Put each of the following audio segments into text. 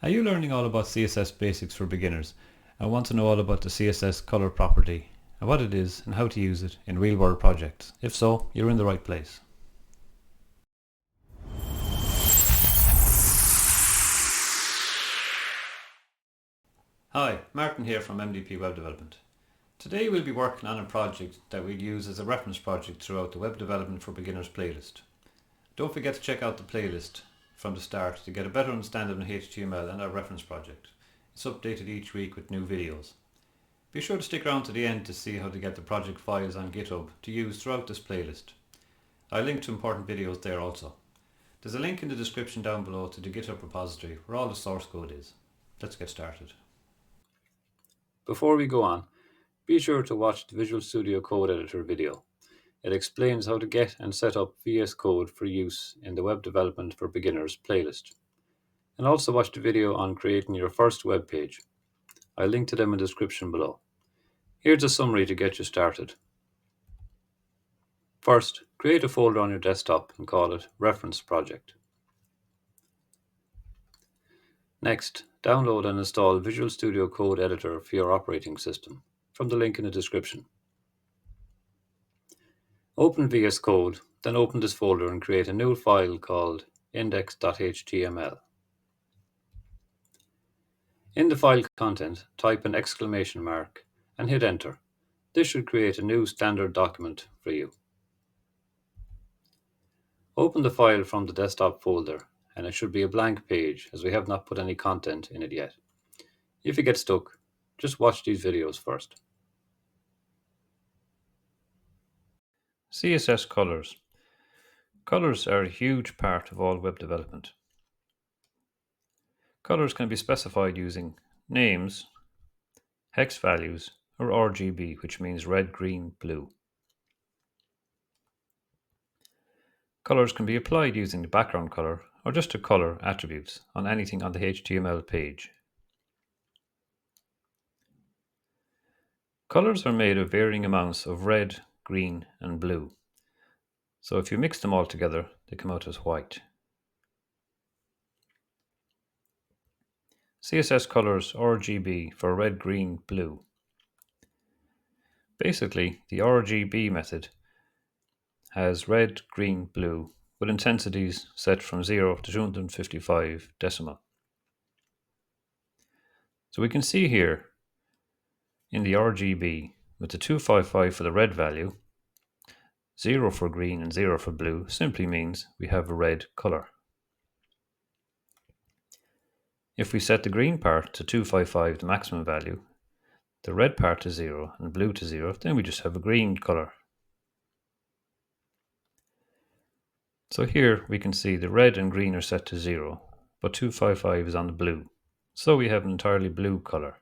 Are you learning all about CSS Basics for Beginners and want to know all about the CSS color property and what it is and how to use it in real-world projects? If so, you're in the right place. Hi, Martin here from MDP Web Development. Today we'll be working on a project that we'll use as a reference project throughout the Web Development for Beginners playlist. Don't forget to check out the playlist from the start to get a better understanding of HTML and our reference project. It's updated each week with new videos. Be sure to stick around to the end to see how to get the project files on GitHub to use throughout this playlist. I'll link to important videos there also. There's a link in the description down below to the GitHub repository where all the source code is. Let's get started. Before we go on, be sure to watch the Visual Studio Code Editor video. It explains how to get and set up VS Code for use in the Web Development for Beginners playlist. And also watch the video on creating your first web page. I'll link to them in the description below. Here's a summary to get you started. First, create a folder on your desktop and call it Reference Project. Next, download and install Visual Studio Code Editor for your operating system from the link in the description. Open VS Code, then open this folder and create a new file called index.html. In the file content, type an exclamation mark and hit enter. This should create a new standard document for you. Open the file from the desktop folder and it should be a blank page as we have not put any content in it yet. If you get stuck, just watch these videos first. CSS colors. Colors are a huge part of all web development. Colors can be specified using names, hex values, or RGB, which means red, green, blue. Colors can be applied using the background color or just the color attributes on anything on the HTML page. Colors are made of varying amounts of red, green, and blue. So if you mix them all together, they come out as white. CSS colors RGB for red, green, blue. Basically, the RGB method has red, green, blue with intensities set from 0 to 255 decimal. So we can see here in the RGB with the 255 for the red value, 0 for green and 0 for blue simply means we have a red color. If we set the green part to 255, the maximum value, the red part to 0 and blue to 0, then we just have a green color. So here we can see the red and green are set to 0, but 255 is on the blue. So we have an entirely blue color.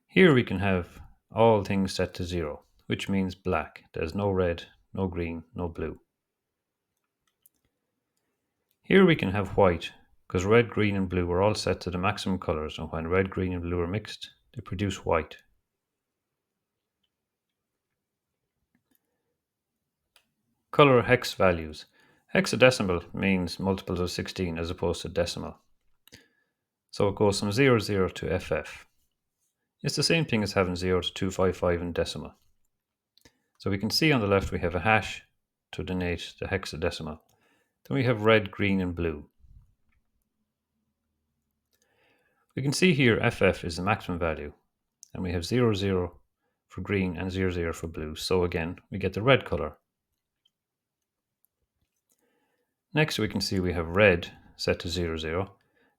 Here we can have all things set to 0, which means black. There's no red, no green, no blue. Here we can have white, because red, green and blue are all set to the maximum colors, and when red, green and blue are mixed, they produce white. Color hex values. Hexadecimal means multiples of 16 as opposed to decimal. So it goes from 00 to FF. It's the same thing as having 0 to 255 in decimal. So we can see on the left we have a hash to denote the hexadecimal. Then we have red, green and blue. We can see here FF is the maximum value and we have 00 for green and 00 for blue. So again we get the red color. Next we can see we have red set to 00,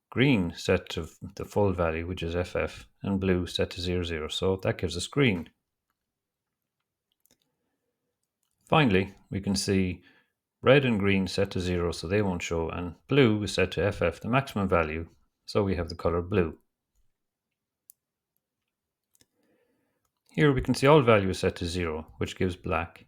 green set to the full value which is FF, and blue set to 00, so that gives us green. Finally we can see red and green set to 0 so they won't show, and blue is set to FF, the maximum value, so we have the color blue. Here we can see all values set to 0 which gives black.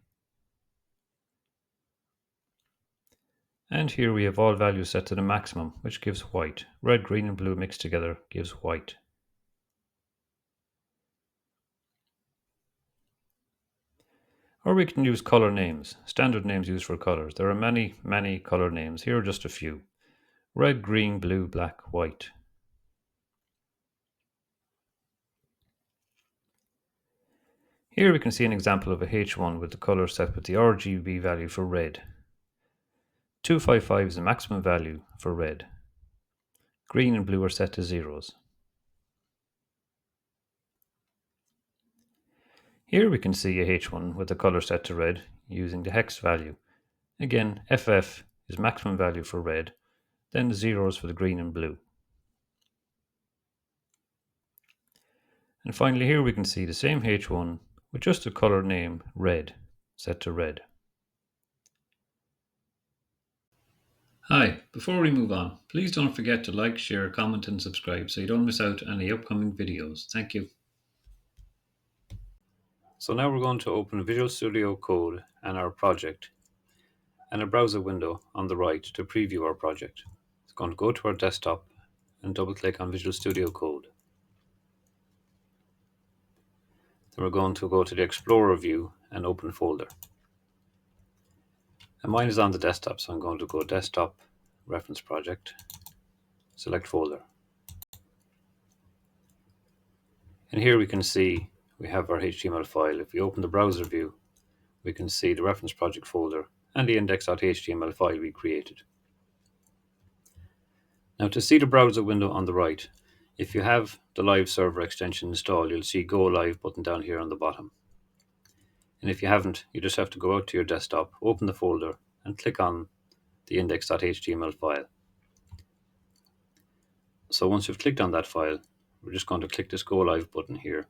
And here we have all values set to the maximum, which gives white. Red, green and blue mixed together gives white. Or we can use color names, standard names used for colors. There are many color names. Here are just a few. red, green, blue, black, white. Here we can see an example of a H1 with the color set with the RGB value for red. 255 is the maximum value for red. Green and blue are set to zeros. Here we can see a H1 with the color set to red using the hex value. Again, FF is maximum value for red, then the zeros for the green and blue. And finally here we can see the same H1 with just a color name red set to red. Hi, before we move on, please don't forget to like, share, comment and subscribe so you don't miss out on any upcoming videos. Thank you. So now we're going to open Visual Studio Code and our project and a browser window on the right to preview our project. It's going to go to our desktop and double click on Visual Studio Code. Then we're going to go to the Explorer view and open folder. And mine is on the desktop, so I'm going to go Desktop, Reference Project, select Folder. And here we can see we have our HTML file. If we open the browser view, we can see the reference project folder and the index.html file we created. Now to see the browser window on the right, if you have the live server extension installed, you'll see Go Live button down here on the bottom. And if you haven't, you just have to go out to your desktop, open the folder, and click on the index.html file. So once you've clicked on that file, we're just going to click this Go Live button here.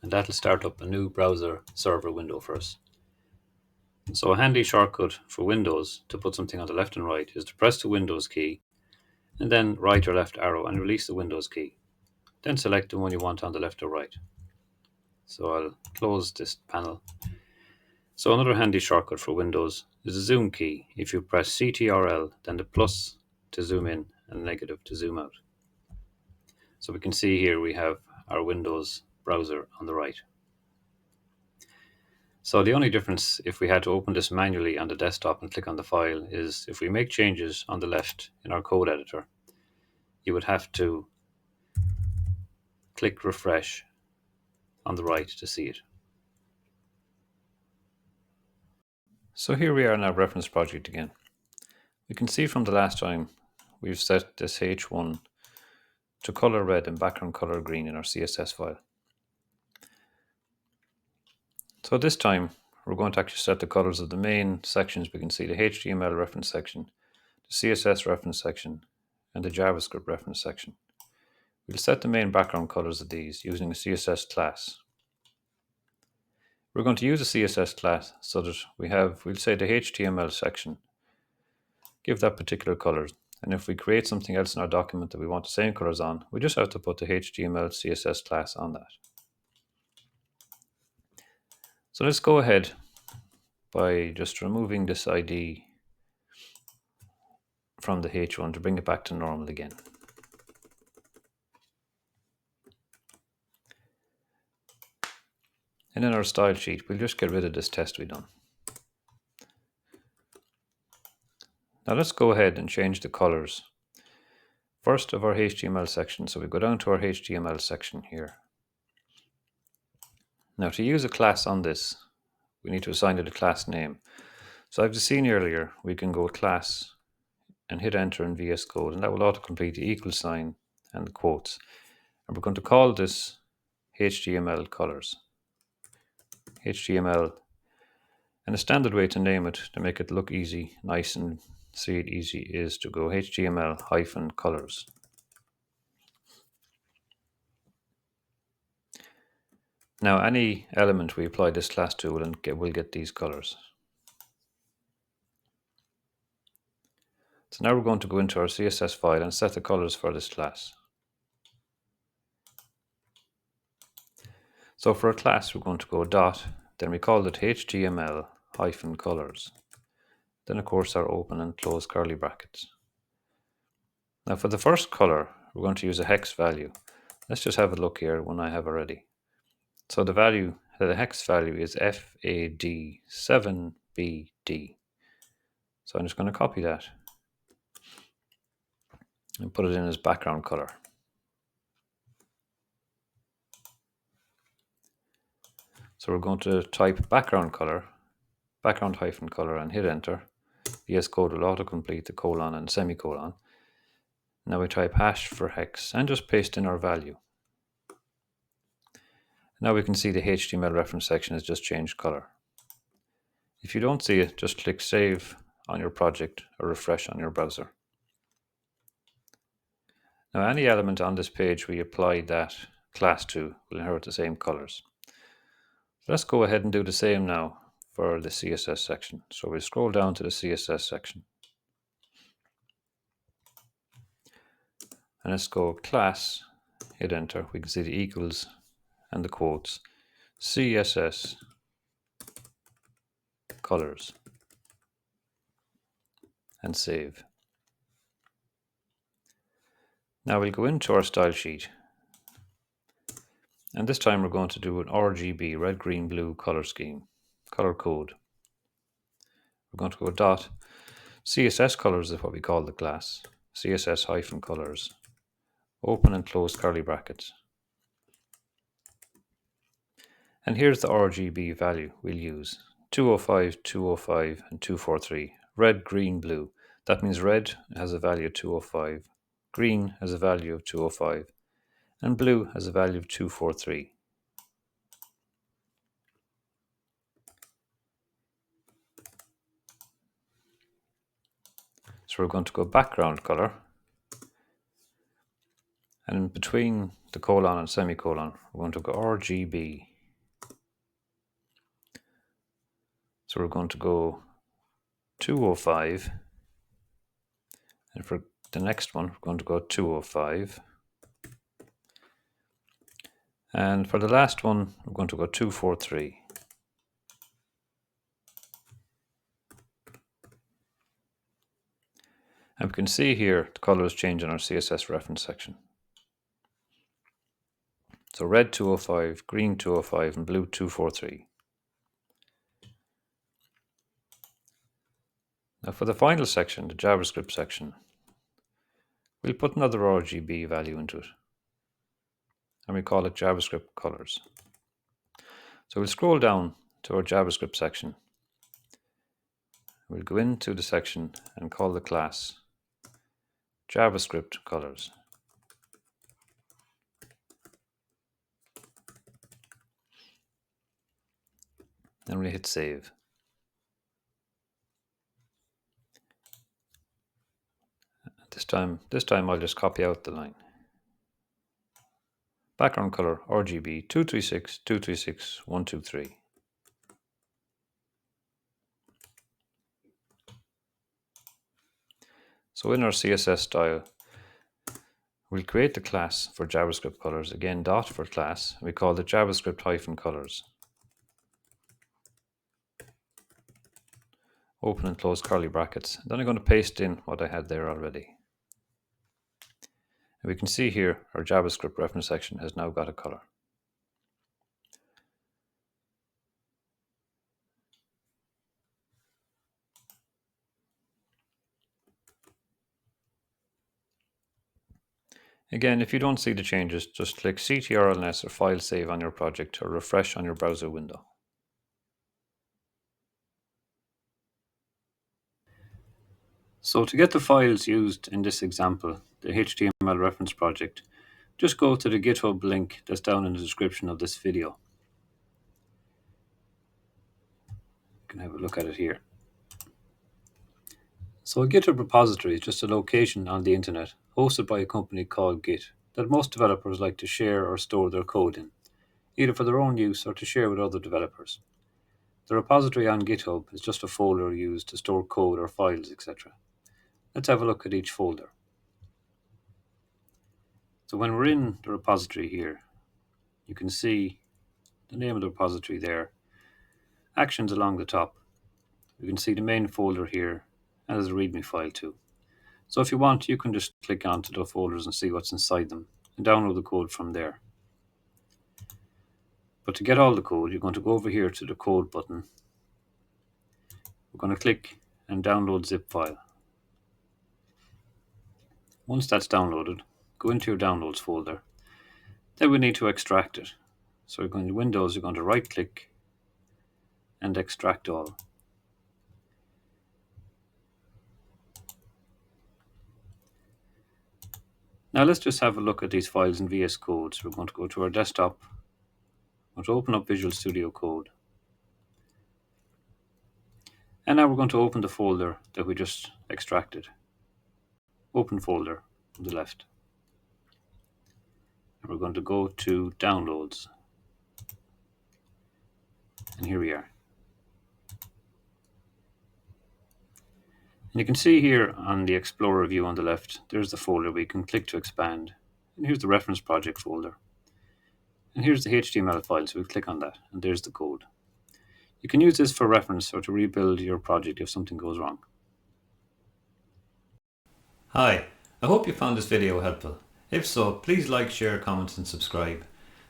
And that'll start up a new browser server window for us. So a handy shortcut for Windows to put something on the left and right is to press the Windows key and then right or left arrow and release the Windows key. Then select the one you want on the left or right. So I'll close this panel. So another handy shortcut for Windows is the zoom key. If you press CTRL, then the plus to zoom in and negative to zoom out. So we can see here we have our Windows browser on the right. So the only difference if we had to open this manually on the desktop and click on the file is if we make changes on the left in our code editor, you would have to click refresh on the right to see it. So here we are in our reference project again. We can see from the last time we've set this H1 to color red and background color green in our CSS file. So this time we're going to actually set the colors of the main sections. We can see the HTML reference section, the CSS reference section, and the JavaScript reference section. We'll set the main background colors of these using a CSS class. We're going to use a CSS class so that we'll say the HTML section, give that particular colors. And if we create something else in our document that we want the same colors on, we just have to put the HTML CSS class on that. So let's go ahead by just removing this ID from the H1 to bring it back to normal again. And in our style sheet, we'll just get rid of this test we've done. Now let's go ahead and change the colors. First of our HTML section, so we go down to our HTML section here. Now to use a class on this, we need to assign it a class name. So as we've seen earlier, we can go class and hit enter in vscode, and that will autocomplete the equal sign and the quotes. And we're going to call this HTML colors. HTML, and a standard way to name it to make it look easy, nice and see it easy is to go HTML-colors. Now any element we apply this class to will get these colors. So now we're going to go into our CSS file and set the colors for this class. So for a class we're going to go dot, then we call it HTML-colors. Then of course our open and close curly brackets. Now for the first color we're going to use a hex value. Let's just have a look here when I have already. So the hex value is FAD7BD. So I'm just going to copy that and put it in as background color. So we're going to type background color, background hyphen color, and hit enter. VSCode will autocomplete the colon and semicolon. Now we type hash for hex and just paste in our value. Now we can see the HTML reference section has just changed color. If you don't see it, just click save on your project or refresh on your browser. Now any element on this page we apply that class to will inherit the same colors. So let's go ahead and do the same now for the CSS section. So we scroll down to the CSS section. And let's go class, hit enter. We can see the equals and the quotes. CSS colors. And save. Now we'll go into our style sheet. And this time we're going to do an RGB, red, green, blue color scheme, color code. We're going to go dot. CSS colors is what we call the class. CSS hyphen colors. Open and close curly brackets. And here's the RGB value we'll use. 205, 205, and 243. Red, green, blue. That means red has a value of 205, green has a value of 205, and blue has a value of 243. So we're going to go background color, and in between the colon and semicolon, we're going to go RGB. So we're going to go 205, and for the next one, we're going to go 205. And for the last one, we're going to go 243. And we can see here the colors change in our CSS reference section. So red 205, green 205, and blue 243. Now for the final section, the JavaScript section, we'll put another RGB value into it. And we call it JavaScript colors. So we'll scroll down to our JavaScript section. We'll go into the section and call the class JavaScript colors. Then we hit save. This time I'll just copy out the line. Background color RGB 236 236 123. So in our CSS style, we'll create the class for JavaScript colors. Again, dot for class. We call it JavaScript hyphen colors. Open and close curly brackets. Then I'm going to paste in what I had there already. And we can see here our JavaScript reference section has now got a color. Again, if you don't see the changes, just click CTRL-S or File Save on your project or refresh on your browser window. So to get the files used in this example, the HTML reference project, just go to the GitHub link that's down in the description of this video. You can have a look at it here. So a GitHub repository is just a location on the internet hosted by a company called Git that most developers like to share or store their code in, either for their own use or to share with other developers. The repository on GitHub is just a folder used to store code or files, etc. Let's have a look at each folder. So when we're in the repository here, you can see the name of the repository there, actions along the top. You can see the main folder here, and there's a README file too. So if you want, you can just click onto the folders and see what's inside them and download the code from there. But to get all the code, you're going to go over here to the code button. We're going to click and download zip file. Once that's downloaded, go into your downloads folder. Then we need to extract it. So we're going to Windows, you're going to right click and extract all. Now let's just have a look at these files in VS Code. So we're going to go to our desktop. We're going to open up Visual Studio Code. And now we're going to open the folder that we just extracted. Open folder on the left. And we're going to go to Downloads. And here we are. And you can see here on the Explorer view on the left, there's the folder we can click to expand. And here's the reference project folder. And here's the HTML file, so we click on that, and there's the code. You can use this for reference or to rebuild your project if something goes wrong. Hi, I hope you found this video helpful. If so, please like, share, comment and subscribe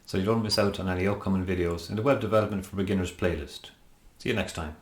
so you don't miss out on any upcoming videos in the Web Development for Beginners playlist. See you next time.